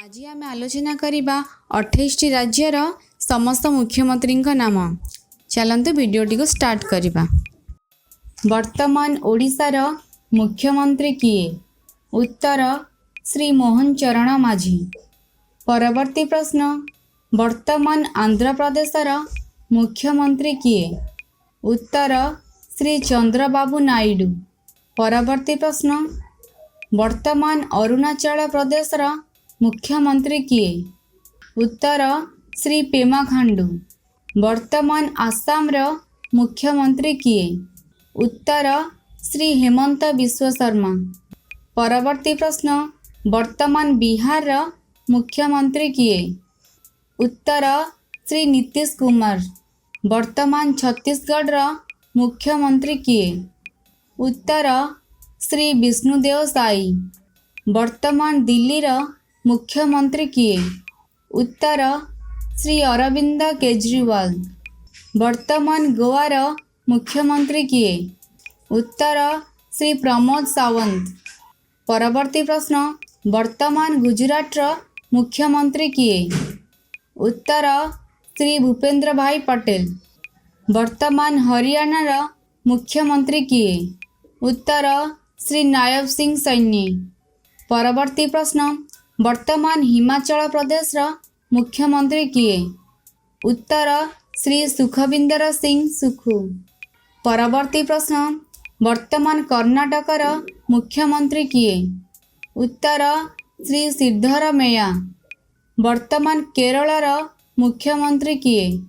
आज आम आलोचना करवा 28 राज्यर समस्त मुख्यमंत्री नाम। चलते वीडियोटी को स्टार्ट करवा। वर्तमान ओडिशार मुख्यमंत्री किए? उत्तर श्री मोहन चरण माझी। परवर्ती प्रश्न, वर्तमान आंध्र प्रदेशर मुख्यमंत्री किए? उत्तर श्री चंद्रबाबू नायडू। परवर्ती प्रश्न, वर्तमान अरुणाचल प्रदेशर मुख्यमंत्री किए? उत्तर श्री पेमा खांडू। वर्तमान आसाम मुख्यमंत्री किए? उत्तर श्री हेमंत बिश्व शर्मा। परवर्ती प्रश्न, वर्तमान बिहार मुख्यमंत्री किए? उत्तर श्री नीतीश कुमार। वर्तमान छत्तीसगढ़ मुख्यमंत्री किए? उत्तर श्री विष्णुदेव साई। वर्तमान दिल्लीर मुख्यमंत्री किए? उत्तर श्री अरविंद केजरीवाल। वर्तमान गोवार मुख्यमंत्री किए? उत्तर श्री प्रमोद सावंत। परवर्ती प्रश्न, वर्तमान गुजरात मुख्यमंत्री किए? उत्तर श्री भूपेंद्र भाई पटेल। वर्तमान हरियाणार मुख्यमंत्री किए? उत्तर श्री नायब सिंह सैनी। परवर्ती प्रश्न, वर्तमान हिमाचल प्रदेश मुख्यमंत्री किए? उत्तर श्री सुखविंदर सिंह सुखू। परवर्ती प्रश्न, वर्तमान कर्नाटकर मुख्यमंत्री किए? उत्तर श्री सिद्धरमैया। वर्तमान केरलर मुख्यमंत्री किए?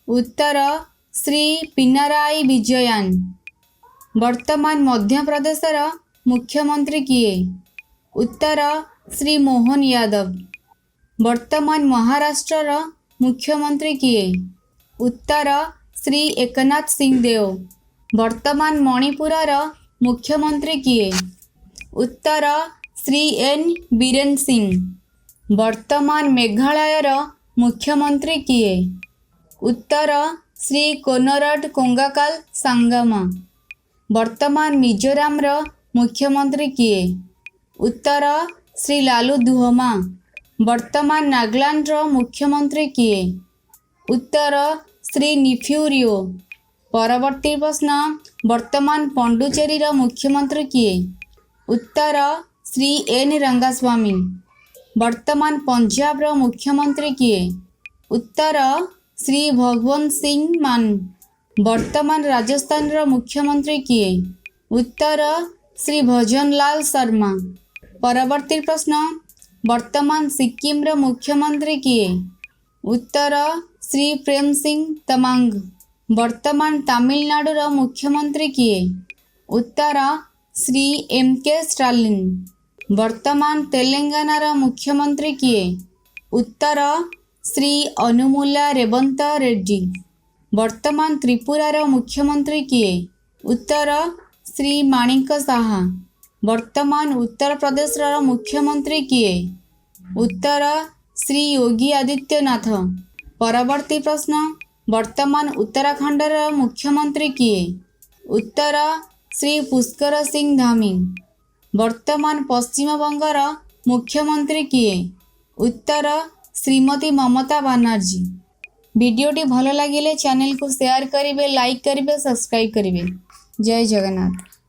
उत्तर श्री पिनाराई विजयन। वर्तमान मध्य प्रदेशर मुख्यमंत्री किए? उत्तर श्री मोहन यादव। वर्तमान महाराष्ट्र मुख्यमंत्री किए? उत्तर श्री एकनाथ सिंह देव। वर्तमान मणिपुरर मुख्यमंत्री किए? उत्तर श्री एन बीरेन सिंह। वर्तमान मेघालयर मुख्यमंत्री किए? उत्तर श्री कोनराड कोंगाकाल सांगमा। वर्तमान मिजोराम मुख्यमंत्री किए? उत्तर श्री लालू दुहमा। वर्तमान नागालैंड मुख्यमंत्री किए? उत्तर श्री निफ्यू। परवर्ती प्रश्न, वर्तमान पुडुचेरी मुख्यमंत्री किए? उत्तर श्री एन रंगास्वामी। वर्तमान पंजाब मुख्यमंत्री किए? उत्तर श्री भगवंत सिंह मान। वर्तमान राजस्थान मुख्यमंत्री किए? उत्तर श्री भजन लाल शर्मा। परवर्ती प्रश्न, वर्तमान सिक्किम मुख्यमंत्री किए? उत्तर श्री प्रेम सिंह तमांग। वर्तमान तमिलनाडु मुख्यमंत्री किए? उत्तर श्री एम के स्टालिन। वर्तमान तेलंगाना मुख्यमंत्री किए? उत्तर श्री अनुमुला रेवंत रेड्डी। वर्तमान त्रिपुरार मुख्यमंत्री किए? उत्तर श्री माणिक साहा। वर्तमान उत्तर प्रदेश मुख्यमंत्री किए? उत्तर श्री योगी आदित्यनाथ। परवर्ती प्रश्न, वर्तमान उत्तराखंड मुख्यमंत्री किए? उत्तर श्री पुष्कर सिंह धामी। वर्तमान पश्चिम बंगाल मुख्यमंत्री किए? उत्तर श्रीमती ममता बनर्जी। वीडियोटी भल लगे चैनल को शेयर करेंगे, लाइक करेंगे, सब्सक्राइब करेंगे। जय जगन्नाथ।